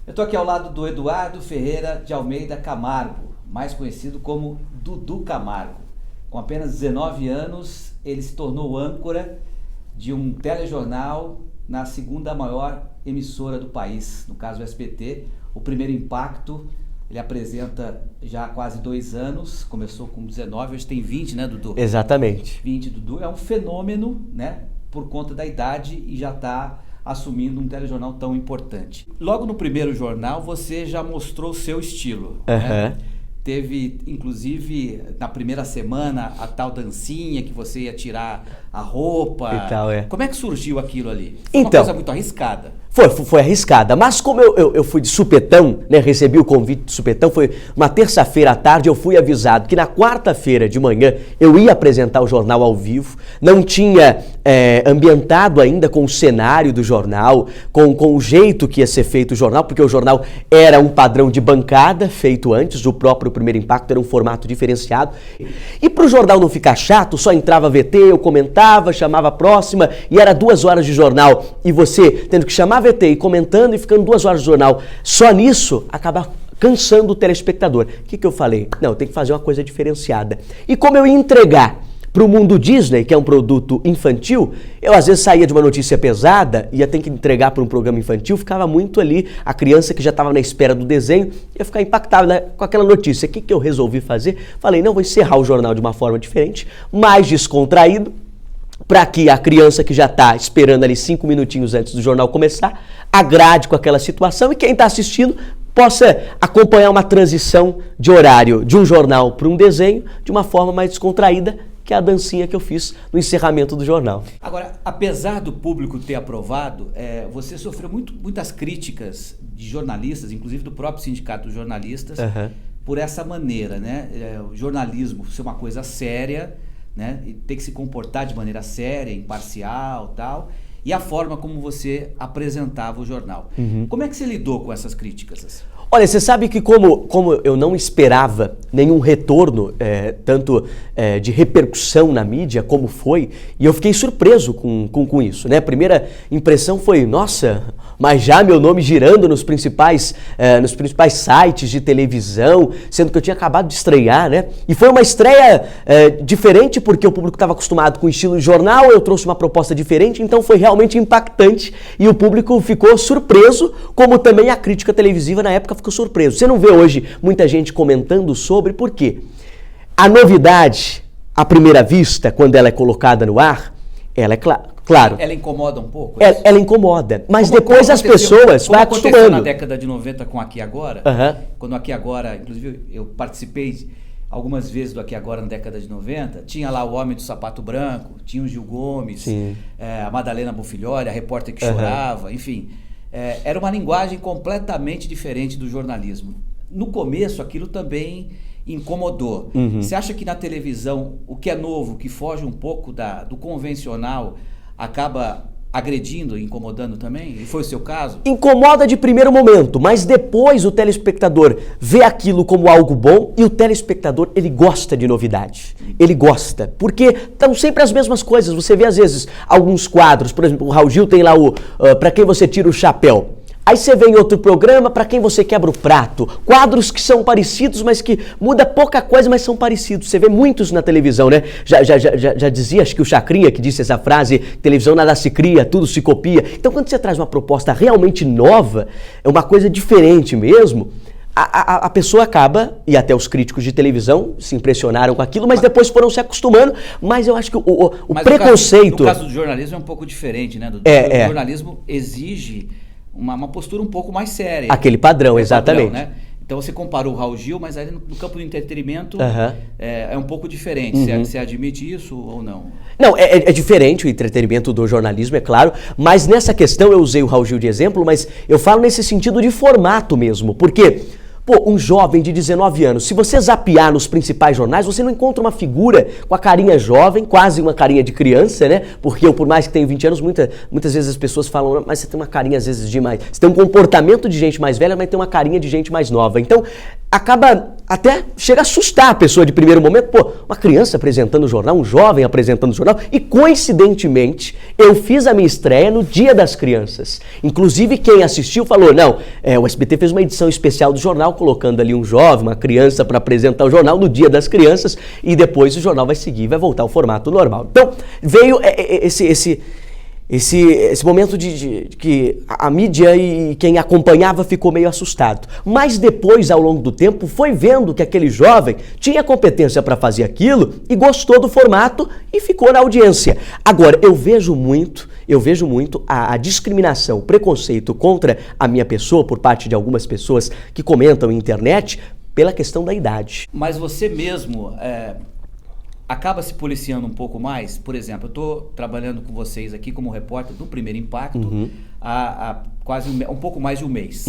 Eu estou aqui ao lado do Eduardo Ferreira de Almeida Camargo, mais conhecido como Dudu Camargo. Com apenas 19 anos, ele se tornou âncora de um telejornal na segunda maior emissora do país, no caso o SBT, o Primeiro Impacto. Ele apresenta já há quase 2 anos, começou com 19, hoje tem 20, né, Dudu? Exatamente. 20, Dudu. É um fenômeno, né, por conta da idade e já está assumindo um telejornal tão importante. Logo no primeiro jornal, você já mostrou o seu estilo, né? Teve, inclusive, na primeira semana, a tal dancinha que você ia tirar a roupa. E tal, é. Como é que surgiu aquilo ali? Foi uma Então, coisa muito arriscada. Foi arriscada, mas como eu fui de supetão, né, recebi o convite de supetão, foi uma terça-feira à tarde, eu fui avisado que na quarta-feira de manhã eu ia apresentar o jornal ao vivo, não tinha ambientado ainda com o cenário do jornal, com o jeito que ia ser feito o jornal, porque o jornal era um padrão de bancada feito antes, o próprio Primeiro Impacto era um formato diferenciado, e para o jornal não ficar chato, só entrava VT, eu comentava, chamava a próxima, e era 2 horas de jornal, e você tendo que chamar VT e comentando e ficando 2 horas de jornal, só nisso acaba cansando o telespectador. O que eu falei? Não, tem que fazer uma coisa diferenciada. E como eu ia entregar para o mundo Disney, que é um produto infantil, eu às vezes saía de uma notícia pesada, ia ter que entregar para um programa infantil, ficava muito ali, a criança que já estava na espera do desenho, ia ficar impactada, né, com aquela notícia. O que eu resolvi fazer? Falei, não, vou encerrar o jornal de uma forma diferente, mais descontraído, para que a criança que já está esperando ali 5 minutinhos antes do jornal começar, agrade com aquela situação e quem está assistindo possa acompanhar uma transição de horário de um jornal para um desenho de uma forma mais descontraída, que é a dancinha que eu fiz no encerramento do jornal. Agora, apesar do público ter aprovado, você sofreu muitas críticas de jornalistas, inclusive do próprio Sindicato dos Jornalistas, por essa maneira, né? O jornalismo ser uma coisa séria, né? E ter que se comportar de maneira séria, imparcial, tal, e a forma como você apresentava o jornal. Como é que você lidou com essas críticas? Olha, você sabe que como eu não esperava nenhum retorno, tanto de repercussão na mídia, como foi, e eu fiquei surpreso com isso, né? A primeira impressão foi, nossa, mas já meu nome girando nos principais sites de televisão, sendo que eu tinha acabado de estrear, né? E foi uma estreia diferente, porque o público estava acostumado com o estilo de jornal, eu trouxe uma proposta diferente, então foi realmente impactante e o público ficou surpreso, como também a crítica televisiva na época ficou surpreso. Você não vê hoje muita gente comentando sobre, por quê? A novidade, à primeira vista, quando ela é colocada no ar, ela é claro. Ela incomoda um pouco? Ela incomoda, mas depois as pessoas vão acostumando. Aconteceu na década de 90 com Aqui Agora, quando Aqui Agora, inclusive eu participei algumas vezes do Aqui Agora na década de 90, tinha lá o Homem do Sapato Branco, tinha o Gil Gomes, a Madalena Bonfilholi, a repórter que chorava, enfim. Era uma linguagem completamente diferente do jornalismo. No começo, aquilo também incomodou. Você acha que na televisão, o que é novo, que foge um pouco do convencional, acaba agredindo e incomodando também? E foi o seu caso? Incomoda de primeiro momento, mas depois o telespectador vê aquilo como algo bom e o telespectador, ele gosta de novidade. Ele gosta, porque estão sempre as mesmas coisas. Você vê às vezes alguns quadros, por exemplo, o Raul Gil tem lá o Pra Quem Você Tira o Chapéu. Aí você vê em outro programa, Pra Quem Você Quebra o Prato. Quadros que são parecidos, mas que muda pouca coisa, mas são parecidos. Você vê muitos na televisão, né? Já dizia, acho que o Chacrinha que disse essa frase, televisão nada se cria, tudo se copia. Então quando você traz uma proposta realmente nova, é uma coisa diferente mesmo, a pessoa acaba, e até os críticos de televisão se impressionaram com aquilo, mas depois foram se acostumando. Mas eu acho que o preconceito... No caso do jornalismo é um pouco diferente, né? O jornalismo exige uma postura um pouco mais séria. Aquele padrão, exatamente. Padrão, né? Então você comparou o Raul Gil, mas aí no campo do entretenimento é um pouco diferente. Você admite isso ou não? Não, é diferente o entretenimento do jornalismo, é claro, mas nessa questão eu usei o Raul Gil de exemplo, mas eu falo nesse sentido de formato mesmo, porque... Pô, um jovem de 19 anos, se você zapear nos principais jornais, você não encontra uma figura com a carinha jovem, quase uma carinha de criança, né? Porque eu, por mais que tenha 20 anos, muitas vezes as pessoas falam, mas você tem uma carinha às vezes de mais... Você tem um comportamento de gente mais velha, mas tem uma carinha de gente mais nova. Então, acaba até chega a assustar a pessoa de primeiro momento. Pô, uma criança apresentando o jornal, um jovem apresentando o jornal. E, coincidentemente, eu fiz a minha estreia no Dia das Crianças. Inclusive, quem assistiu falou, não, o SBT fez uma edição especial do jornal, colocando ali um jovem, uma criança para apresentar o jornal no Dia das Crianças, e depois o jornal vai seguir, vai voltar ao formato normal. Então, veio esse momento de que a mídia e quem acompanhava ficou meio assustado. Mas depois, ao longo do tempo, foi vendo que aquele jovem tinha competência para fazer aquilo e gostou do formato e ficou na audiência. Agora, eu vejo muito a discriminação, o preconceito contra a minha pessoa por parte de algumas pessoas que comentam na internet pela questão da idade. Mas você mesmo acaba se policiando um pouco mais? Por exemplo, eu estou trabalhando com vocês aqui como repórter do Primeiro Impacto há quase um pouco mais de um mês.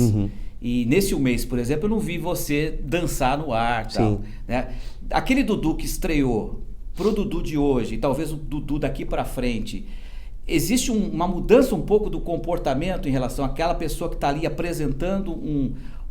E nesse mês, por exemplo, eu não vi você dançar no ar. Tal, né? Aquele Dudu que estreou pro Dudu de hoje, e talvez o Dudu daqui para frente, existe uma mudança um pouco do comportamento em relação àquela pessoa que está ali apresentando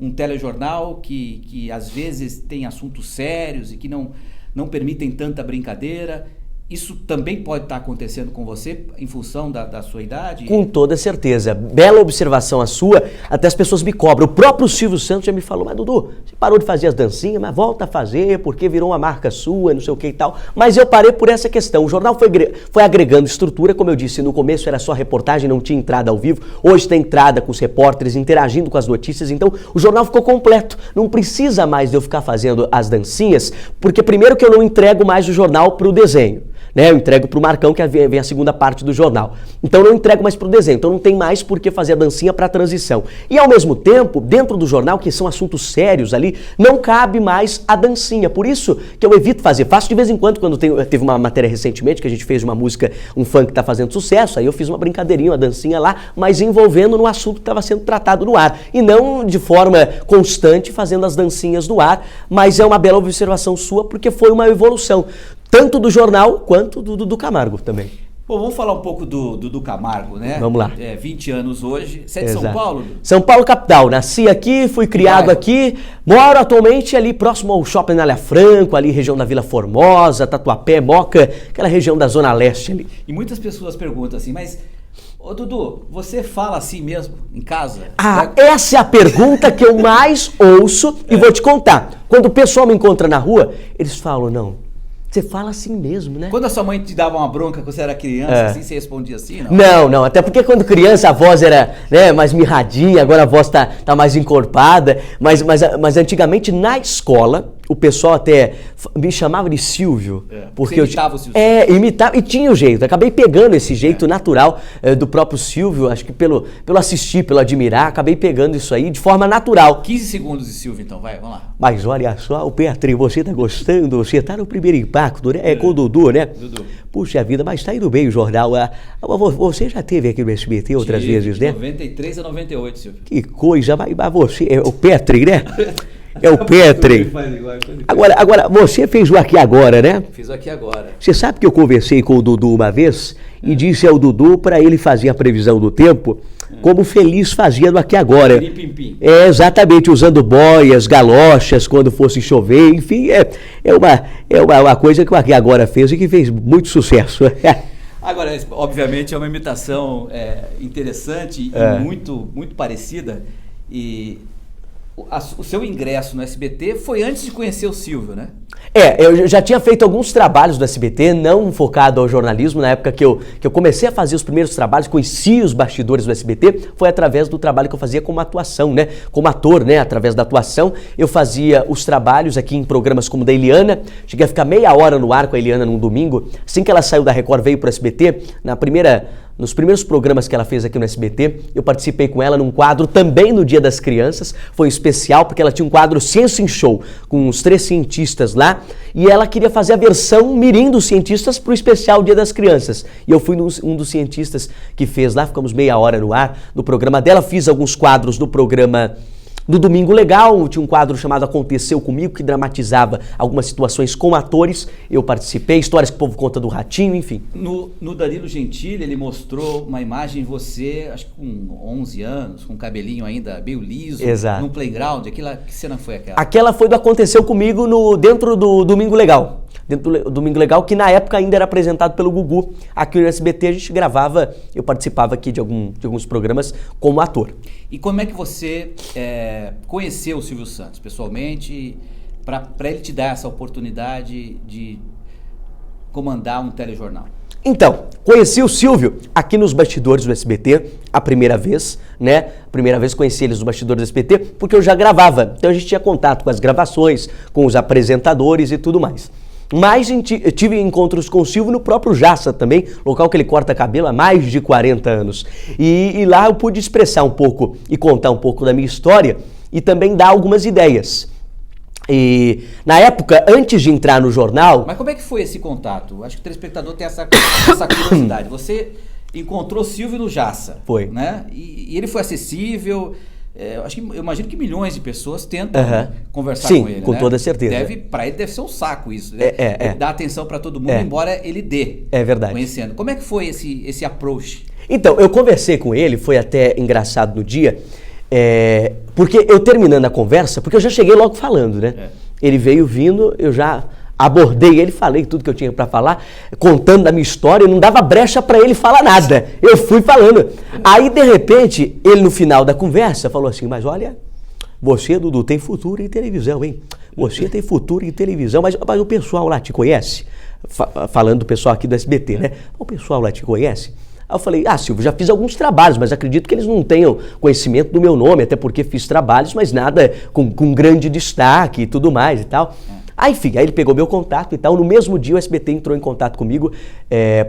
um telejornal que às vezes tem assuntos sérios e que não permitem tanta brincadeira. Isso também pode estar acontecendo com você em função da sua idade? Com toda certeza. Bela observação a sua. Até as pessoas me cobram. O próprio Silvio Santos já me falou, mas Dudu, você parou de fazer as dancinhas, mas volta a fazer porque virou uma marca sua, não sei o que e tal. Mas eu parei por essa questão. O jornal foi agregando estrutura, como eu disse, no começo era só reportagem, não tinha entrada ao vivo. Hoje tem entrada com os repórteres, interagindo com as notícias. Então o jornal ficou completo. Não precisa mais de eu ficar fazendo as dancinhas, porque primeiro que eu não entrego mais o jornal para o desenho. Eu entrego para o Marcão, que vem a segunda parte do jornal. Então não entrego mais para o desenho, então não tem mais por que fazer a dancinha para a transição. E ao mesmo tempo, dentro do jornal, que são assuntos sérios ali, não cabe mais a dancinha. Por isso que eu evito fazer. Faço de vez em quando teve uma matéria recentemente, que a gente fez uma música, um funk que está fazendo sucesso, aí eu fiz uma brincadeirinha, uma dancinha lá, mas envolvendo no assunto que estava sendo tratado no ar. E não de forma constante fazendo as dancinhas no ar, mas é uma bela observação sua, porque foi uma evolução. Tanto do jornal quanto do Dudu Camargo também. Bom, vamos falar um pouco do Dudu Camargo, né? Vamos lá. 20 anos hoje. Você é de São Paulo? São Paulo, capital. Nasci aqui, fui criado aqui. Moro atualmente ali próximo ao Shopping Anália Franco, ali região da Vila Formosa, Tatuapé, Moca, aquela região da Zona Leste ali. E muitas pessoas perguntam assim, mas... Ô Dudu, você fala assim mesmo em casa? Essa é a pergunta que eu mais ouço e vou te contar. Quando o pessoal me encontra na rua, eles falam, não... Você fala assim mesmo, né? Quando a sua mãe te dava uma bronca quando você era criança, assim, você respondia assim, não? Não, até porque quando criança a voz era mais mirradinha, agora a voz tá mais encorpada, mas antigamente na escola, o pessoal até me chamava de Silvio. Porque você imitava o Silvio? Imitava, e tinha o jeito, acabei pegando esse jeito natural do próprio Silvio, acho que pelo assistir, pelo admirar, acabei pegando isso aí de forma natural. 15 segundos de Silvio então, vamos lá. Mas olha só, o Petri, você tá gostando, você tá no Primeiro Impacto, né? Com o Dudu, né? Dudu. Puxa vida, mas tá indo bem o jornal. Você já teve aqui no SBT outras vezes, né? 93 a 98, Silvio. Que coisa, mas você, é o Petri, né? É o Petri. Agora, você fez o Aqui Agora, né? Fiz o Aqui Agora. Você sabe que eu conversei com o Dudu uma vez e disse ao Dudu para ele fazer a previsão do tempo como o Feliz fazia no Aqui Agora. Exatamente, usando boias, galochas quando fosse chover, enfim, é uma coisa que o Aqui Agora fez e que fez muito sucesso. Agora, obviamente, é uma imitação interessante e muito parecida. E o seu ingresso no SBT foi antes de conhecer o Silvio, né? Eu já tinha feito alguns trabalhos do SBT, não focado ao jornalismo, na época que eu comecei a fazer os primeiros trabalhos, conheci os bastidores do SBT, foi através do trabalho que eu fazia como atuação, né? Como ator, né? Através da atuação, eu fazia os trabalhos aqui em programas como o da Eliana, cheguei a ficar meia hora no ar com a Eliana num domingo, assim que ela saiu da Record, veio para o SBT, nos primeiros programas que ela fez aqui no SBT, eu participei com ela num quadro também no Dia das Crianças, foi especial porque ela tinha um quadro Ciência em Show, com os 3 cientistas lá, e ela queria fazer a versão mirim dos cientistas para o especial Dia das Crianças. E eu fui um dos cientistas que fez lá, ficamos meia hora no ar, no programa dela, fiz alguns quadros no programa do Domingo Legal, tinha um quadro chamado Aconteceu Comigo, que dramatizava algumas situações com atores, eu participei, histórias que o povo conta do Ratinho, enfim. No Danilo Gentili, ele mostrou uma imagem de você, acho que com 11 anos, com um cabelinho ainda meio liso, exato, num playground. Que cena foi aquela? Aquela foi do Aconteceu Comigo dentro do Domingo Legal. Dentro do Domingo Legal, que na época ainda era apresentado pelo Gugu. Aqui no SBT a gente gravava, eu participava aqui de alguns programas como ator. E como é que você conheceu o Silvio Santos pessoalmente, para ele te dar essa oportunidade de comandar um telejornal? Então, conheci o Silvio aqui nos bastidores do SBT, a primeira vez, né? A primeira vez conheci eles nos bastidores do SBT, porque eu já gravava. Então a gente tinha contato com as gravações, com os apresentadores e tudo mais. Mas eu tive encontros com o Silvio no próprio Jaça também, local que ele corta cabelo há mais de 40 anos. E lá eu pude expressar um pouco e contar um pouco da minha história e também dar algumas ideias. E na época, antes de entrar no jornal... Mas como é que foi esse contato? Acho que o telespectador tem essa curiosidade. Você encontrou o Silvio no Jaça. Foi. Né? E ele foi acessível... eu imagino que milhões de pessoas tentam conversar com ele. Sim, com toda certeza. Para ele deve ser um saco isso, né? Ele dá atenção para todo mundo, embora ele dê. É verdade. Conhecendo. Como é que foi esse approach? Então, eu conversei com ele, foi até engraçado no dia, porque eu terminando a conversa, porque eu já cheguei logo falando, né? Ele veio vindo, eu já abordei ele, falei tudo que eu tinha para falar, contando da minha história, não dava brecha para ele falar nada. Eu fui falando. Aí, de repente, ele no final da conversa falou assim, mas olha, você, Dudu, tem futuro em televisão, hein? Você tem futuro em televisão, mas o pessoal lá te conhece? Falando do pessoal aqui do SBT, né? O pessoal lá te conhece? Aí eu falei, Silvio, já fiz alguns trabalhos, mas acredito que eles não tenham conhecimento do meu nome, até porque fiz trabalhos, mas nada com grande destaque e tudo mais e tal. Aí, enfim, aí ele pegou meu contato e tal. No mesmo dia o SBT entrou em contato comigo,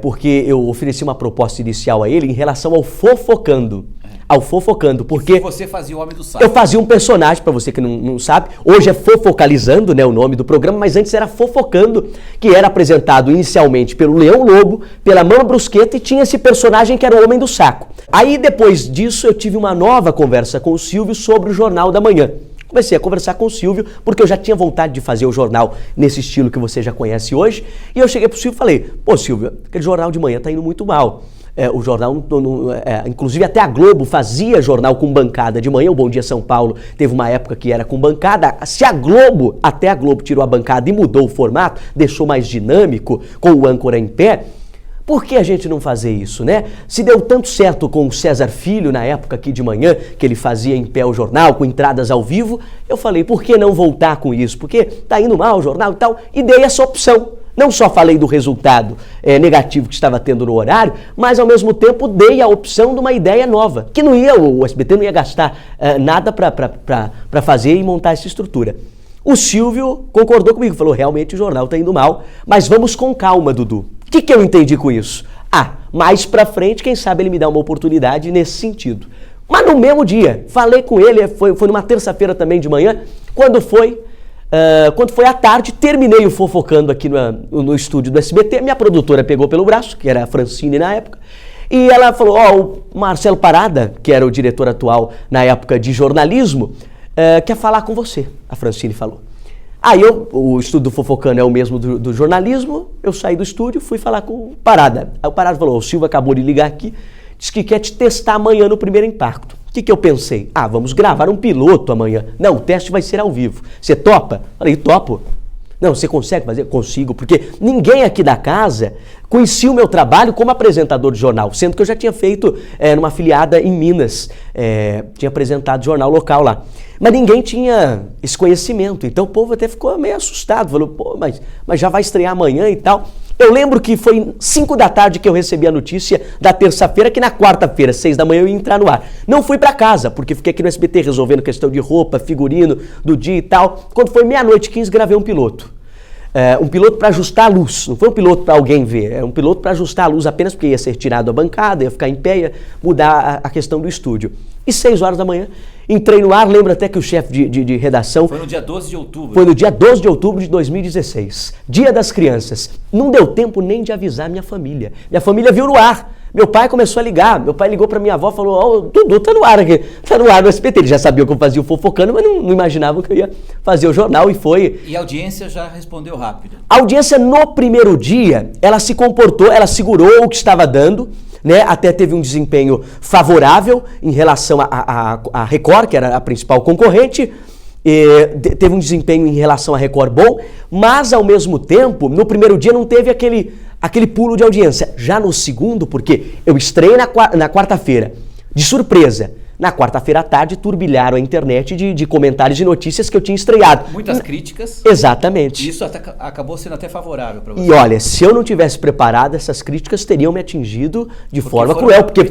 porque eu ofereci uma proposta inicial a ele em relação ao Fofocando. Ao Fofocando, porque... Você fazia o Homem do Saco. Eu fazia um personagem, para você que não sabe. Hoje é Fofocalizando, né, o nome do programa, mas antes era Fofocando, que era apresentado inicialmente pelo Leão Lobo, pela Mama Brusqueta, e tinha esse personagem que era o Homem do Saco. Aí, depois disso, eu tive uma nova conversa com o Silvio sobre o Jornal da Manhã. Comecei a conversar com o Silvio, porque eu já tinha vontade de fazer o jornal nesse estilo que você já conhece hoje. E eu cheguei pro Silvio e falei, pô, Silvio, aquele jornal de manhã tá indo muito mal. O jornal, inclusive até a Globo fazia jornal com bancada de manhã. O Bom Dia São Paulo teve uma época que era com bancada. Se até a Globo tirou a bancada e mudou o formato, deixou mais dinâmico, com o âncora em pé, por que a gente não fazer isso, né? Se deu tanto certo com o César Filho, na época aqui de manhã, que ele fazia em pé o jornal, com entradas ao vivo, eu falei, por que não voltar com isso? Porque tá indo mal o jornal e tal, e dei essa opção. Não só falei do resultado negativo que estava tendo no horário, mas ao mesmo tempo dei a opção de uma ideia nova, que o SBT não ia gastar nada para fazer e montar essa estrutura. O Silvio concordou comigo, falou, realmente o jornal tá indo mal, mas vamos com calma, Dudu. O que eu entendi com isso? Mais pra frente, quem sabe ele me dá uma oportunidade nesse sentido. Mas no mesmo dia, falei com ele, foi numa terça-feira também de manhã, quando foi à tarde, terminei o Fofocando aqui no estúdio do SBT, minha produtora pegou pelo braço, que era a Francine na época, e ela falou, o Marcelo Parada, que era o diretor atual na época de jornalismo, quer falar com você, a Francine falou. Aí o estúdio do Fofocando é o mesmo do jornalismo, eu saí do estúdio, fui falar com o Parada. Aí o Parada falou, o Silvio acabou de ligar aqui, disse que quer te testar amanhã no Primeiro Impacto. O que eu pensei? Vamos gravar um piloto amanhã. Não, o teste vai ser ao vivo. Você topa? Falei, topo. Não, você consegue fazer? Consigo, porque ninguém aqui da casa conhecia o meu trabalho como apresentador de jornal, sendo que eu já tinha feito numa afiliada em Minas, tinha apresentado jornal local lá. Mas ninguém tinha esse conhecimento, então o povo até ficou meio assustado, falou, pô, mas já vai estrear amanhã e tal. Eu lembro que foi 5 da tarde que eu recebi a notícia da terça-feira, que na quarta-feira, 6 da manhã, eu ia entrar no ar. Não fui pra casa, porque fiquei aqui no SBT resolvendo questão de roupa, figurino, do dia e tal. Quando foi 00:15, gravei um piloto. Um piloto para ajustar a luz, não foi um piloto para alguém ver, é um piloto para ajustar a luz apenas porque ia ser tirado a bancada, ia ficar em pé, ia mudar a questão do estúdio. E 6 horas da manhã, entrei no ar, lembro até que o chefe de redação... Foi no dia 12 de outubro. Foi no dia 12 de outubro de 2016, Dia das Crianças. Não deu tempo nem de avisar minha família. Minha família viu no ar. Meu pai começou a ligar, meu pai ligou pra minha avó e falou, o Dudu tá no ar aqui, tá no ar no SBT. Ele já sabia que eu fazia o Fofocando, mas não imaginava que eu ia fazer o jornal e foi. E a audiência já respondeu rápido? A audiência no primeiro dia, ela se comportou, ela segurou o que estava dando, né? Até teve um desempenho favorável em relação a Record, que era a principal concorrente. Teve um desempenho em relação a Record bom, mas ao mesmo tempo, no primeiro dia não teve aquele pulo de audiência. Já no segundo, porque eu estreiei na quarta-feira, de surpresa. Na quarta-feira à tarde, turbilharam a internet de comentários e notícias que eu tinha estreado. Muitas críticas. Exatamente. Isso acabou sendo até favorável para você. E olha, se eu não tivesse preparado, essas críticas teriam me atingido de forma cruel. Porque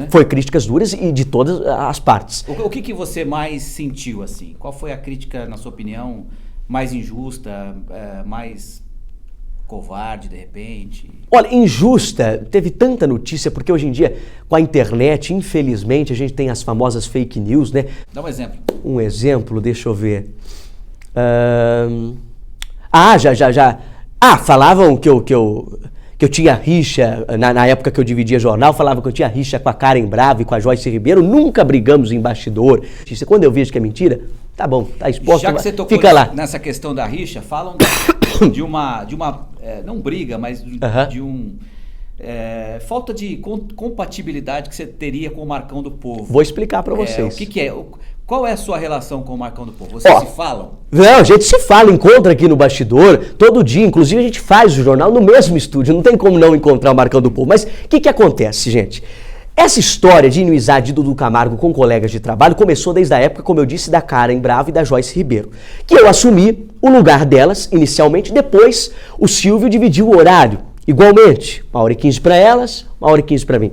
foi críticas duras e de todas as partes. O que você mais sentiu, assim? Qual foi a crítica, na sua opinião, mais injusta, mais covarde, de repente? Olha, injusta, teve tanta notícia, porque hoje em dia, com a internet, infelizmente, a gente tem as famosas fake news, né? Dá um exemplo. Um exemplo, deixa eu ver. Falavam que eu tinha rixa, na época que eu dividia jornal, falavam que eu tinha rixa com a Karen Bravo e com a Joyce Ribeiro, nunca brigamos em bastidor. Quando eu vejo que é mentira, tá bom, tá exposto, já que você tocou fica lá. Nessa questão da rixa, falam de uma não briga, mas de um falta de compatibilidade que você teria com o Marcão do Povo. Vou explicar para vocês. O que é? Qual é a sua relação com o Marcão do Povo? Vocês se falam? Não, a gente se fala, encontra aqui no bastidor, todo dia. Inclusive, a gente faz o jornal no mesmo estúdio. Não tem como não encontrar o Marcão do Povo. Mas o que acontece, gente? Essa história de inimizade de Dudu Camargo com colegas de trabalho começou desde a época, como eu disse, da Karen Bravo e da Joyce Ribeiro. Que eu assumi o lugar delas, inicialmente. Depois, o Silvio dividiu o horário. Igualmente, 1h15 para elas, 1h15 para mim.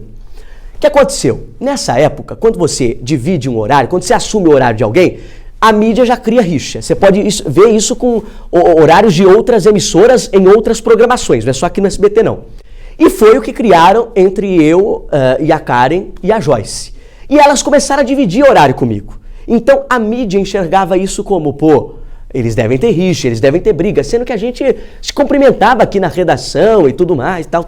O que aconteceu? Nessa época, quando você divide um horário, quando você assume o horário de alguém, a mídia já cria rixa. Você pode ver isso com horários de outras emissoras em outras programações, não é só aqui no SBT não. E foi o que criaram entre eu e a Karen e a Joyce. E elas começaram a dividir horário comigo. Então a mídia enxergava isso como, eles devem ter rixa, eles devem ter briga, sendo que a gente se cumprimentava aqui na redação e tudo mais, tal.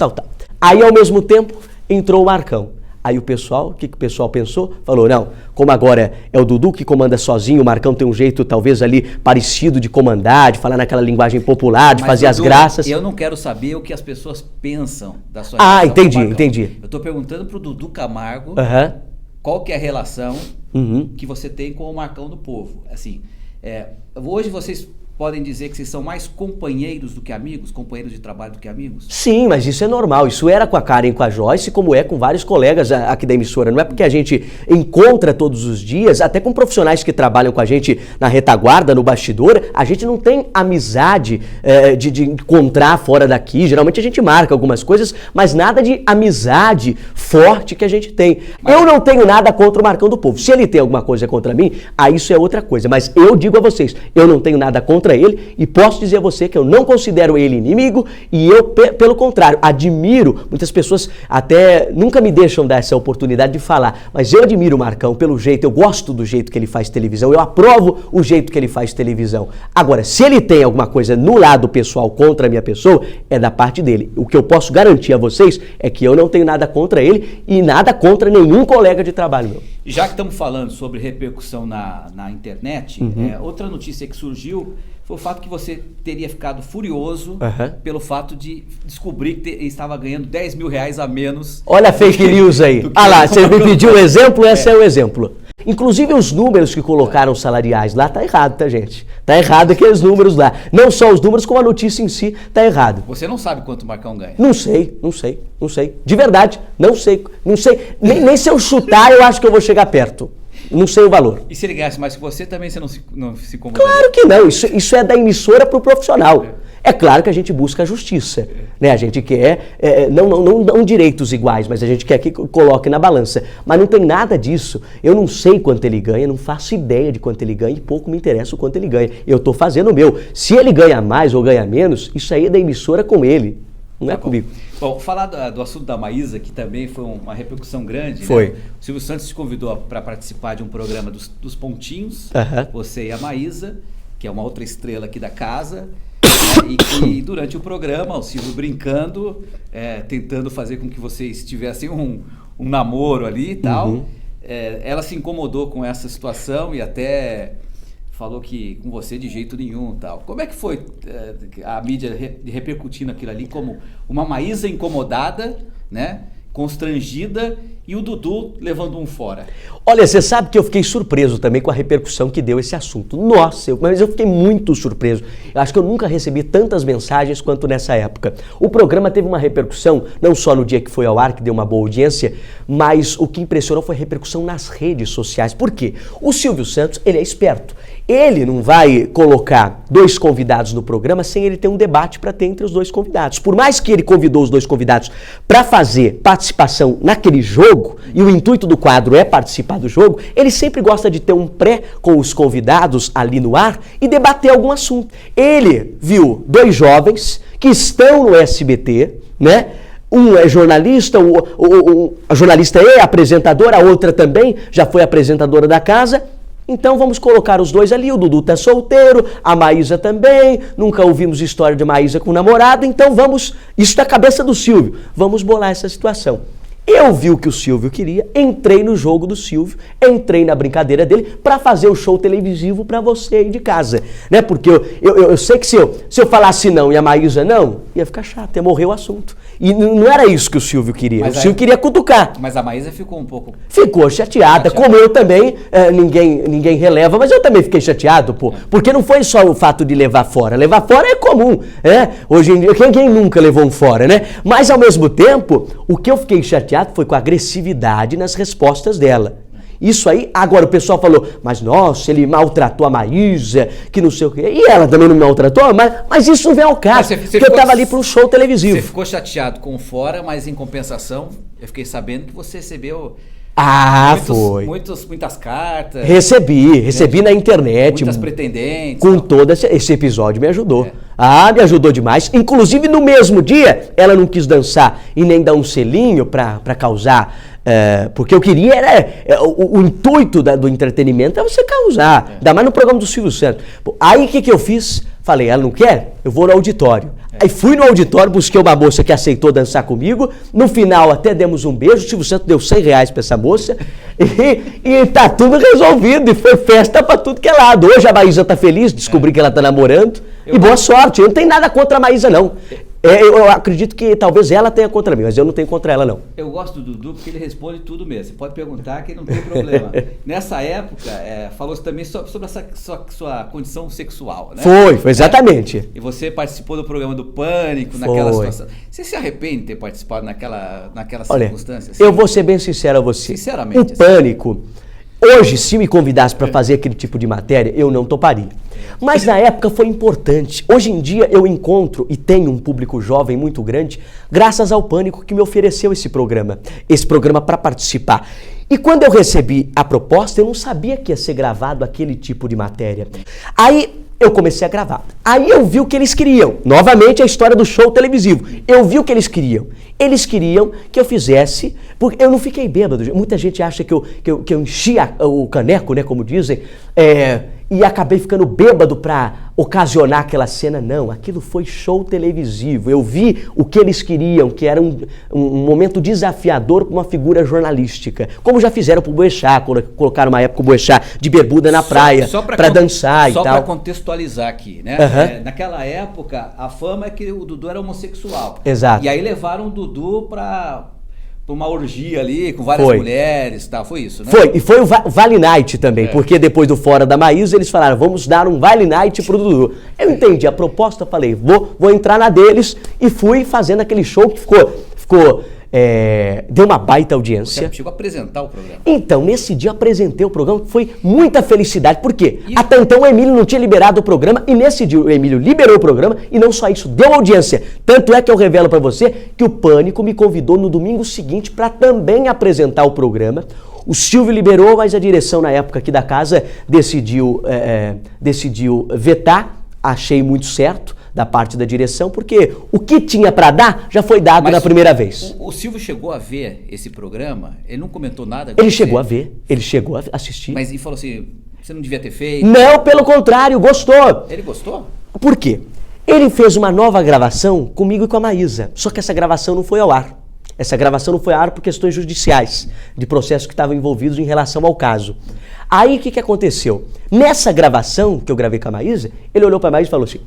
Aí, ao mesmo tempo, entrou o Marcão. Aí o que o pessoal pensou? Falou, não, como agora é o Dudu que comanda sozinho, o Marcão tem um jeito talvez ali parecido de comandar, de falar naquela linguagem popular, de fazer Dudu, as graças. Eu não quero saber o que as pessoas pensam da sua relação com o Marcão. Entendi. Eu tô perguntando pro Dudu Camargo qual que é a relação que você tem com o Marcão do Povo. Assim, hoje vocês podem dizer que vocês são mais companheiros do que amigos? Companheiros de trabalho do que amigos? Sim, mas isso é normal. Isso era com a Karen e com a Joyce, como é com vários colegas aqui da emissora. Não é porque a gente encontra todos os dias, até com profissionais que trabalham com a gente na retaguarda, no bastidor, a gente não tem amizade de encontrar fora daqui. Geralmente a gente marca algumas coisas, mas nada de amizade forte que a gente tem. Eu não tenho nada contra o Marcão do Povo. Se ele tem alguma coisa contra mim, aí isso é outra coisa. Mas eu digo a vocês, eu não tenho nada contra ele e posso dizer a você que eu não considero ele inimigo e eu, pelo contrário, admiro. Muitas pessoas até nunca me deixam dar essa oportunidade de falar, mas eu admiro o Marcão pelo jeito, eu gosto do jeito que ele faz televisão, eu aprovo o jeito que ele faz televisão. Agora, se ele tem alguma coisa no lado pessoal contra a minha pessoa, é da parte dele. O que eu posso garantir a vocês é que eu não tenho nada contra ele e nada contra nenhum colega de trabalho meu. Já que estamos falando sobre repercussão na internet, outra notícia que surgiu foi o fato que você teria ficado furioso pelo fato de descobrir que estava ganhando R$10 mil a menos. Olha a fake news aí. Ah lá, você me pediu um exemplo, esse é o exemplo. Inclusive os números que colocaram salariais lá, tá errado, tá, gente? Tá errado aqueles números lá. Não só os números, como a notícia em si tá errado. Você não sabe quanto o Marcão ganha? Não sei. De verdade, não sei. Nem se eu chutar, eu acho que eu vou chegar perto. Não sei o valor. E se ele ganhasse mais que você, também você não se incomodaria? Claro que não. Isso é da emissora pro profissional. É claro que a gente busca a justiça, né? A gente quer, não direitos iguais, mas a gente quer que coloque na balança. Mas não tem nada disso. Eu não sei quanto ele ganha, não faço ideia de quanto ele ganha e pouco me interessa o quanto ele ganha. Eu estou fazendo o meu. Se ele ganha mais ou ganha menos, isso aí é da emissora com ele, não é comigo. Bom, falar do assunto da Maísa, que também foi uma repercussão grande. Foi. Né? O Silvio Santos te convidou para participar de um programa dos Pontinhos, você e a Maísa, que é uma outra estrela aqui da casa. E durante o programa, o Silvio brincando, tentando fazer com que vocês tivessem um namoro ali e tal. Ela se incomodou com essa situação e até falou que com você de jeito nenhum tal. Como é que foi a mídia repercutindo aquilo ali como uma Maísa incomodada, né? Constrangida, e o Dudu levando um fora? Olha, você sabe que eu fiquei surpreso também com a repercussão que deu esse assunto. Nossa, mas eu fiquei muito surpreso. Eu acho que eu nunca recebi tantas mensagens quanto nessa época. O programa teve uma repercussão, não só no dia que foi ao ar, que deu uma boa audiência, mas o que impressionou foi a repercussão nas redes sociais. Por quê? O Silvio Santos, ele é esperto. Ele não vai colocar 2 convidados no programa sem ele ter um debate para ter entre os 2 convidados. Por mais que ele convidou os 2 convidados para fazer participação naquele jogo, e o intuito do quadro é participar do jogo, ele sempre gosta de ter um pré com os convidados ali no ar e debater algum assunto. Ele viu 2 jovens que estão no SBT, né? Um é jornalista, a jornalista é apresentadora, a outra também já foi apresentadora da casa. Então vamos colocar os 2 ali, o Dudu tá solteiro, a Maísa também, nunca ouvimos história de Maísa com namorado, então isso da cabeça do Silvio, vamos bolar essa situação. Eu vi o que o Silvio queria, entrei no jogo do Silvio, entrei na brincadeira dele para fazer o show televisivo para você aí de casa, né? Porque eu sei que se eu falasse não e a Maísa não, ia ficar chato, ia morrer o assunto. E não era isso que o Silvio queria, o Silvio queria cutucar. Mas a Maísa ficou um pouco... Ficou chateada, como eu também, ninguém releva, mas eu também fiquei chateado, porque não foi só o fato de levar fora é comum, né? Hoje em dia, quem nunca levou um fora, né? Mas ao mesmo tempo, o que eu fiquei chateado foi com a agressividade nas respostas dela. Isso aí, agora o pessoal falou, mas nossa, ele maltratou a Maísa, que não sei o quê. E ela também não me maltratou, mas isso não vem ao caso, porque eu estava ali para um show televisivo. Você ficou chateado com o fora, mas em compensação, eu fiquei sabendo que você recebeu... foi. Muitas cartas. Recebi na internet. Muitas pretendentes. Com todo esse episódio me ajudou. Me ajudou demais. Inclusive, no mesmo dia, ela não quis dançar e nem dar um selinho pra causar. Porque eu queria, o intuito do entretenimento é você causar. Ainda mais no programa do Silvio Santos. Aí o que eu fiz? Falei, ela não quer? Eu vou no auditório. Aí fui no auditório, busquei uma moça que aceitou dançar comigo. No final até demos um beijo. O Silvio Santos deu R$100 pra essa moça. E tá tudo resolvido. E foi festa pra tudo que é lado. Hoje a Maísa tá feliz, descobri que ela tá namorando. E boa sorte. Eu não tenho nada contra a Maísa, não. Eu acredito que talvez ela tenha contra mim, mas eu não tenho contra ela, não. Eu gosto do Dudu porque ele responde tudo mesmo. Você pode perguntar que não tem problema. Nessa época, falou-se também sobre essa sua condição sexual, né? Foi exatamente. E você participou do programa do Pânico, naquela situação. Você se arrepende de ter participado naquela circunstância? Assim? Eu vou ser bem sincero a você. Sinceramente. O Pânico... Hoje, se me convidasse para fazer aquele tipo de matéria, eu não toparia. Mas na época foi importante. Hoje em dia eu encontro e tenho um público jovem muito grande, graças ao Pânico que me ofereceu esse programa para participar. E quando eu recebi a proposta, eu não sabia que ia ser gravado aquele tipo de matéria. Aí eu comecei a gravar. Aí eu vi o que eles queriam. Novamente a história do show televisivo. Eu vi o que eles queriam. Eles queriam que eu fizesse, porque eu não fiquei bêbado. Muita gente acha que eu enchi o caneco, né, como dizem, e acabei ficando bêbado para ocasionar aquela cena. Não, aquilo foi show televisivo. Eu vi o que eles queriam, que era um momento desafiador para uma figura jornalística. Como já fizeram pro Boechat, colocaram uma época o Boechat de bermuda na praia para dançar e tal. Só para contextualizar aqui, né? Naquela época, a fama é que o Dudu era homossexual. Exato. E aí levaram o Dudu para uma orgia ali, com várias mulheres e tal, foi isso, né? E foi o Vale Night também, porque depois do Fora da Maísa, eles falaram, vamos dar um Vale Night pro Dudu. Eu entendi a proposta, falei, vou entrar na deles, e fui fazendo aquele show que ficou deu uma baita audiência. Você chegou a apresentar o programa? Então, nesse dia eu apresentei o programa, foi muita felicidade, porque até então o Emílio não tinha liberado o programa, e nesse dia o Emílio liberou o programa, e não só isso, deu audiência. Tanto é que eu revelo para você que o Pânico me convidou no domingo seguinte para também apresentar o programa. O Silvio liberou, mas a direção na época aqui da casa decidiu vetar, achei muito certo da parte da direção, porque o que tinha para dar já foi dado na primeira vez. O Silvio chegou a ver esse programa? Ele não comentou nada? Ele chegou a ver, ele chegou a assistir. Mas ele falou assim, você não devia ter feito? Não, pelo contrário, gostou. Ele gostou? Por quê? Ele fez uma nova gravação comigo e com a Maísa, só que essa gravação não foi ao ar. Essa gravação não foi ao ar por questões judiciais, de processos que estavam envolvidos em relação ao caso. Aí o que aconteceu? Nessa gravação que eu gravei com a Maísa, ele olhou para a Maísa e falou assim: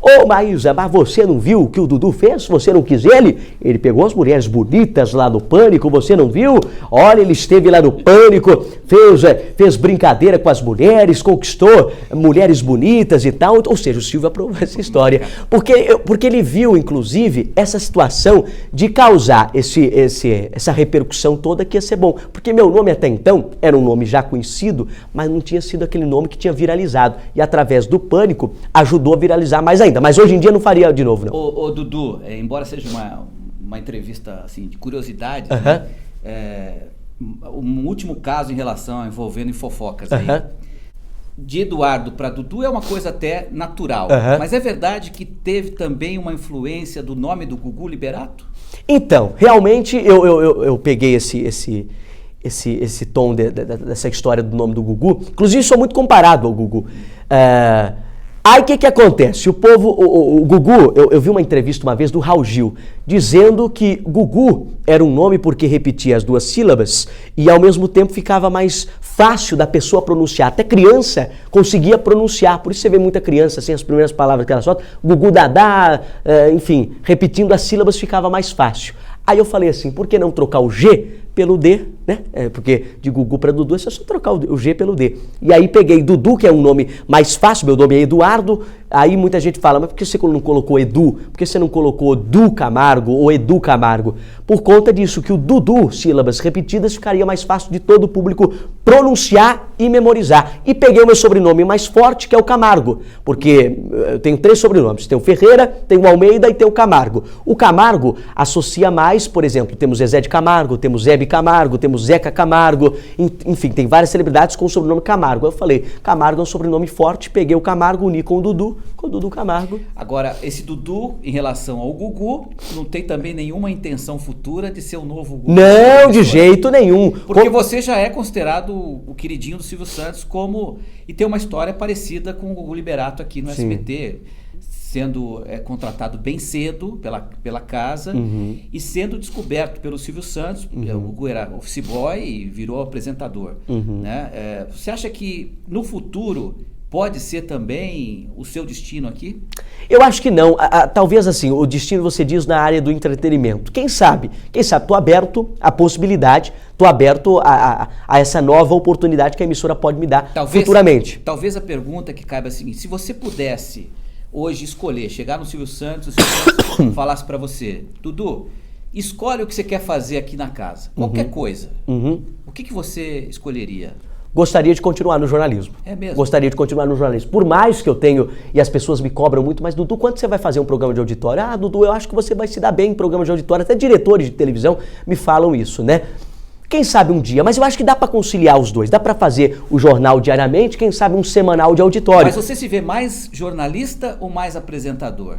ô Maísa, mas você não viu o que o Dudu fez? Você não quis ele? Ele pegou as mulheres bonitas lá no Pânico, você não viu? Olha, ele esteve lá no Pânico, fez brincadeira com as mulheres, conquistou mulheres bonitas e tal. Ou seja, o Silvio aprovou essa história. Porque ele viu, inclusive, essa situação de causar essa repercussão toda que ia ser bom. Porque meu nome até então era um nome já conhecido, mas não tinha sido aquele nome que tinha viralizado. E através do Pânico, ajudou a viralizar mais ainda. Mas hoje em dia não faria de novo, não. Ô Dudu, embora seja uma entrevista assim, de curiosidade, um último caso em relação envolvendo fofocas aí. De Eduardo para Dudu é uma coisa até natural. Mas é verdade que teve também uma influência do nome do Gugu Liberato? Então, realmente eu peguei esse tom dessa história do nome do Gugu. Inclusive, sou muito comparado ao Gugu. Aí o que acontece? O Gugu, eu vi uma entrevista uma vez do Raul Gil, dizendo que Gugu era um nome porque repetia as duas sílabas e ao mesmo tempo ficava mais fácil da pessoa pronunciar. Até criança conseguia pronunciar, por isso você vê muita criança assim, as primeiras palavras que ela solta, Gugu Dadá, enfim, repetindo as sílabas ficava mais fácil. Aí eu falei assim, por que não trocar o G pelo D, né? Porque de Gugu para Dudu é só trocar o G pelo D. E aí peguei Dudu, que é um nome mais fácil, meu nome é Eduardo, aí muita gente fala, mas por que você não colocou Edu? Por que você não colocou Du Camargo ou Edu Camargo? Por conta disso, que o Dudu, sílabas repetidas, ficaria mais fácil de todo o público pronunciar e memorizar. E peguei o meu sobrenome mais forte, que é o Camargo, porque eu tenho 3 sobrenomes, tem o Ferreira, tem o Almeida e tem o Camargo. O Camargo associa mais, por exemplo, temos Zezé de Camargo, temos Hebe Camargo, temos Zeca Camargo, enfim, tem várias celebridades com o sobrenome Camargo. Eu falei, Camargo é um sobrenome forte, peguei o Camargo, uni com o Dudu Camargo. Agora, esse Dudu, em relação ao Gugu, não tem também nenhuma intenção futura de ser o novo Gugu? Não, de jeito nenhum. Porque você já é considerado o queridinho do Silvio Santos e tem uma história parecida com o Gugu Liberato aqui no SBT, sendo contratado bem cedo pela casa e sendo descoberto pelo Silvio Santos. O Gugu era office boy e virou apresentador. Né? Você acha que no futuro pode ser também o seu destino aqui? Eu acho que não. Talvez assim, o destino você diz na área do entretenimento. Quem sabe? Estou aberto à possibilidade, estou aberto a essa nova oportunidade que a emissora pode me dar futuramente. Talvez a pergunta que cabe é a seguinte: se você pudesse hoje escolher, chegar no Silvio Santos e o Silvio Santos falasse para você, Dudu, escolhe o que você quer fazer aqui na casa, qualquer coisa, o que você escolheria? Gostaria de continuar no jornalismo. É mesmo? Gostaria de continuar no jornalismo. Por mais que eu tenho, e as pessoas me cobram muito, mas Dudu, quando você vai fazer um programa de auditório? Ah, Dudu, eu acho que você vai se dar bem em programa de auditório. Até diretores de televisão me falam isso, né? Quem sabe um dia, mas eu acho que dá para conciliar os dois. Dá para fazer o jornal diariamente, quem sabe um semanal de auditório. Mas você se vê mais jornalista ou mais apresentador?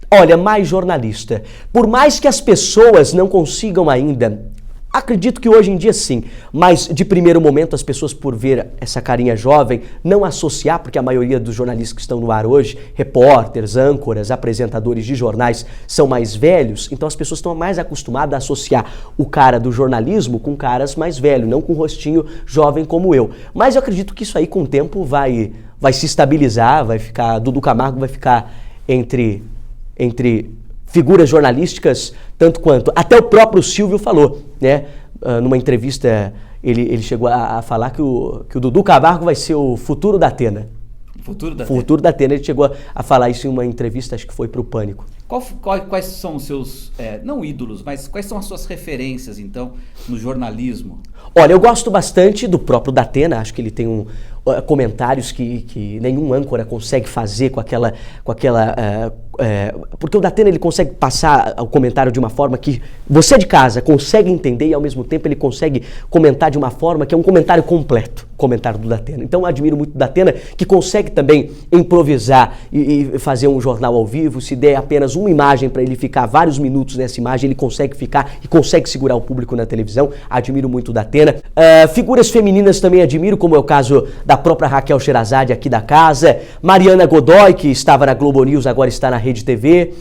Olha, mais jornalista. Por mais que as pessoas não consigam ainda, acredito que hoje em dia sim, mas de primeiro momento as pessoas, por ver essa carinha jovem, não associar, porque a maioria dos jornalistas que estão no ar hoje, repórteres, âncoras, apresentadores de jornais, são mais velhos, então as pessoas estão mais acostumadas a associar o cara do jornalismo com caras mais velhos, não com um rostinho jovem como eu. Mas eu acredito que isso aí com o tempo vai se estabilizar, vai ficar, Dudu Camargo vai ficar entre figuras jornalísticas, tanto quanto. Até o próprio Silvio falou, né? Numa entrevista, ele chegou a falar que o Dudu Camargo vai ser o futuro da Atena. Futuro da Atena. Ele chegou a falar isso em uma entrevista, acho que foi para o Pânico. Quais são os seus, não ídolos, mas quais são as suas referências, então, no jornalismo? Olha, eu gosto bastante do próprio Datena, acho que ele tem comentários que nenhum âncora consegue fazer com aquela porque o Datena ele consegue passar o comentário de uma forma que você de casa consegue entender e ao mesmo tempo ele consegue comentar de uma forma que é um comentário completo, o comentário do Datena. Então eu admiro muito o Datena, que consegue também improvisar e fazer um jornal ao vivo. Se der apenas uma imagem para ele ficar vários minutos nessa imagem, ele consegue ficar e consegue segurar o público na televisão. Admiro muito o Datena. Figuras femininas também admiro, como é o caso da própria Raquel Sherazade aqui da casa, Mariana Godoy, que estava na Globo News, agora está na Rede TV.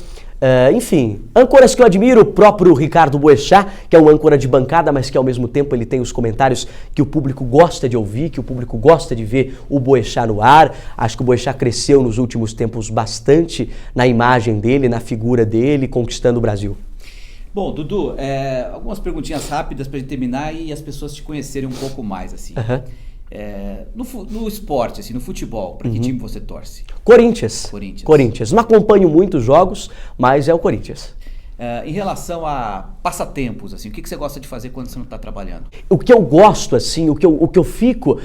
Enfim, âncoras que eu admiro, o próprio Ricardo Boechat, que é um âncora de bancada, mas que ao mesmo tempo ele tem os comentários que o público gosta de ouvir, que o público gosta de ver o Boechat no ar. Acho que o Boechat cresceu nos últimos tempos bastante na imagem dele, na figura dele, conquistando o Brasil. Bom, Dudu, algumas perguntinhas rápidas para gente terminar e as pessoas te conhecerem um pouco mais, assim. No esporte, assim, no futebol, para que time você torce? Corinthians. Não acompanho muitos jogos, mas é o Corinthians. Em relação a passatempos, assim, o que você gosta de fazer quando você não está trabalhando? O que eu gosto, assim, o que eu fico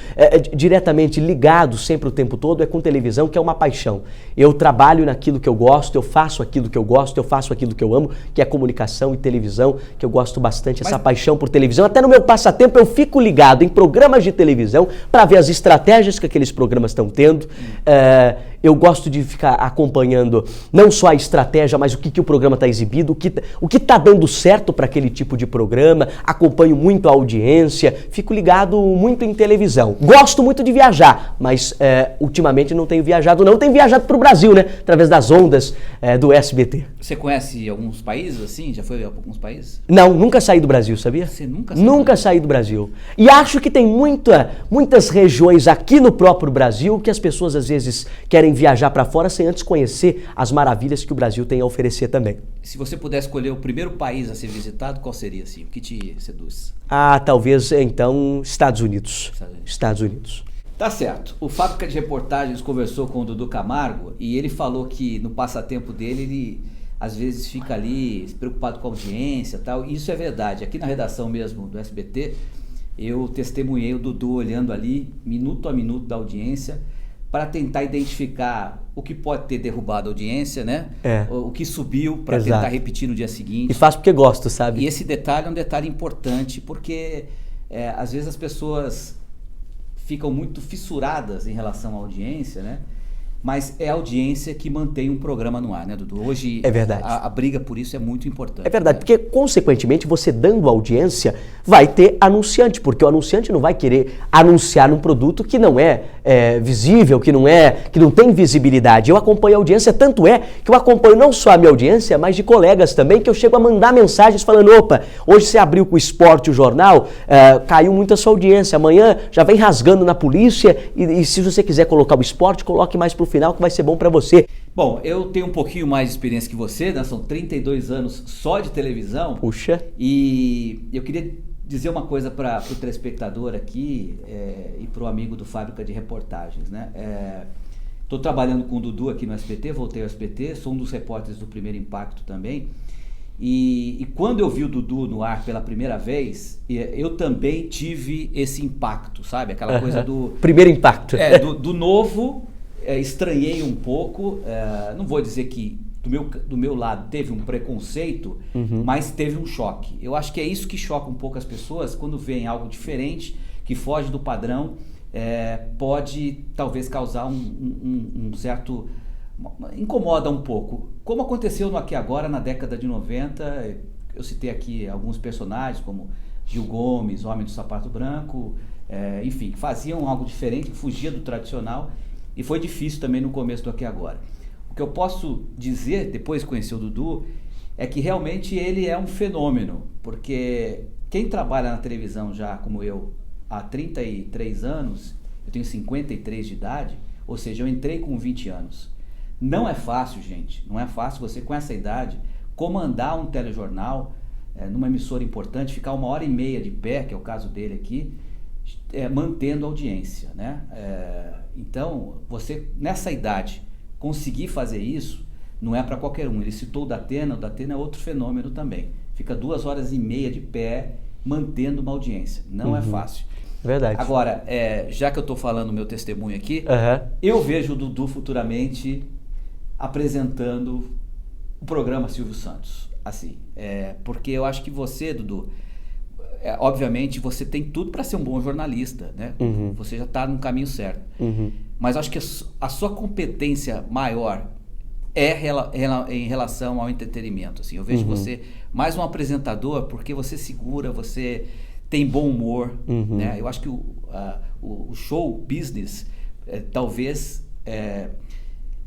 diretamente ligado sempre o tempo todo é com televisão, que é uma paixão. Eu trabalho naquilo que eu gosto, eu faço aquilo que eu gosto, eu faço aquilo que eu amo, que é comunicação e televisão, que eu gosto bastante, essa paixão por televisão. Até no meu passatempo eu fico ligado em programas de televisão para ver as estratégias que aqueles programas estão tendo. Eu gosto de ficar acompanhando não só a estratégia, mas o que o programa está exibindo, o que está dando certo para aquele tipo de programa. Acompanho muito a audiência, fico ligado muito em televisão. Gosto muito de viajar, mas ultimamente não tenho viajado não. Tenho viajado para o Brasil, né? Através das ondas do SBT. Você conhece alguns países assim? Já foi a alguns países? Não, nunca saí do Brasil, sabia? Você nunca Nunca saí do Brasil. E acho que tem muitas regiões aqui no próprio Brasil que as pessoas às vezes querem viajar para fora sem antes conhecer as maravilhas que o Brasil tem a oferecer também. Se você pudesse escolher o primeiro país a ser visitado, qual seria, assim? O que te seduz? Talvez então Estados Unidos. Estados Unidos. Tá certo. O Fábrica de Reportagens conversou com o Dudu Camargo e ele falou que no passatempo dele ele às vezes fica ali preocupado com a audiência e tal. E isso é verdade. Aqui na redação mesmo do SBT, eu testemunhei o Dudu olhando ali, minuto a minuto da audiência, para tentar identificar o que pode ter derrubado a audiência, né? O que subiu para tentar repetir no dia seguinte. E faço porque gosto, sabe? E esse detalhe é um detalhe importante, porque às vezes as pessoas ficam muito fissuradas em relação à audiência, né? Mas é a audiência que mantém um programa no ar, né, Dudu? Hoje é verdade. A briga por isso é muito importante. É verdade, porque consequentemente você dando audiência vai ter anunciante, porque o anunciante não vai querer anunciar um produto que não é visível, que não tem visibilidade. Eu acompanho a audiência, tanto é que eu acompanho não só a minha audiência, mas de colegas também, que eu chego a mandar mensagens falando, opa, hoje você abriu com o esporte, o jornal, caiu muito a sua audiência, amanhã já vem rasgando na polícia e se você quiser colocar o esporte, coloque mais pro final que vai ser bom para você. Bom, eu tenho um pouquinho mais de experiência que você, né? São 32 anos só de televisão. Puxa. E eu queria dizer uma coisa para o telespectador aqui e para o amigo do Fábrica de Reportagens, né? Estou trabalhando com o Dudu aqui no SBT, voltei ao SBT, sou um dos repórteres do Primeiro Impacto também. E quando eu vi o Dudu no ar pela primeira vez, eu também tive esse impacto, sabe? Aquela coisa do... Primeiro impacto. Do novo... estranhei um pouco, não vou dizer que do meu lado teve um preconceito, mas teve um choque. Eu acho que é isso que choca um pouco as pessoas quando veem algo diferente, que foge do padrão, pode talvez causar um certo... incomoda um pouco. Como aconteceu no Aqui Agora, na década de 90, eu citei aqui alguns personagens como Gil Gomes, Homem do Sapato Branco, enfim, que faziam algo diferente, que fugia do tradicional. E foi difícil também no começo do Aqui Agora. O que eu posso dizer, depois de conhecer o Dudu, é que realmente ele é um fenômeno, porque quem trabalha na televisão já, como eu, há 33 anos, eu tenho 53 de idade, ou seja, eu entrei com 20 anos. Não é fácil, gente, não é fácil você, com essa idade, comandar um telejornal numa emissora importante, ficar 1h30 de pé, que é o caso dele aqui, mantendo a audiência, né? Então, você, nessa idade, conseguir fazer isso, não é para qualquer um. Ele citou o Datena é outro fenômeno também. Fica 2h30 de pé, mantendo uma audiência. Não é fácil. Verdade. Agora, já que eu estou falando o meu testemunho aqui, eu vejo o Dudu futuramente apresentando o programa Silvio Santos, assim, porque eu acho que você, Dudu, obviamente você tem tudo para ser um bom jornalista, né? Uhum. Você já está no caminho certo. Uhum. Mas acho que a sua competência maior em relação ao entretenimento. Assim. Eu vejo você mais um apresentador porque você segura, você tem bom humor. Uhum. Né? Eu acho que o show business talvez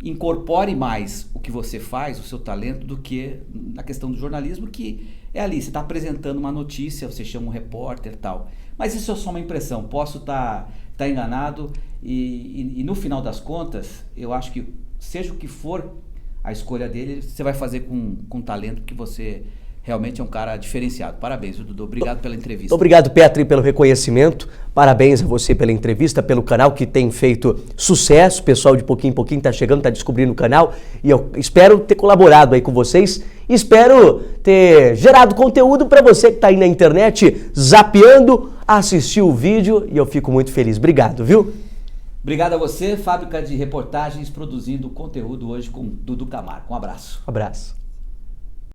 incorpore mais o que você faz, o seu talento, do que na questão do jornalismo, que é ali, você está apresentando uma notícia, você chama um repórter e tal. Mas isso é só uma impressão, posso estar enganado e no final das contas, eu acho que seja o que for a escolha dele, você vai fazer com talento, porque você realmente é um cara diferenciado. Parabéns, Dudu. Obrigado pela entrevista. Obrigado, Petri, pelo reconhecimento. Parabéns a você pela entrevista, pelo canal que tem feito sucesso. O pessoal de pouquinho em pouquinho está chegando, está descobrindo o canal. E eu espero ter colaborado aí com vocês. Espero ter gerado conteúdo para você que está aí na internet, zapeando, assistiu o vídeo. E eu fico muito feliz. Obrigado, viu? Obrigado a você, Fábrica de Reportagens, produzindo conteúdo hoje com Dudu Camargo. Um abraço. Um abraço.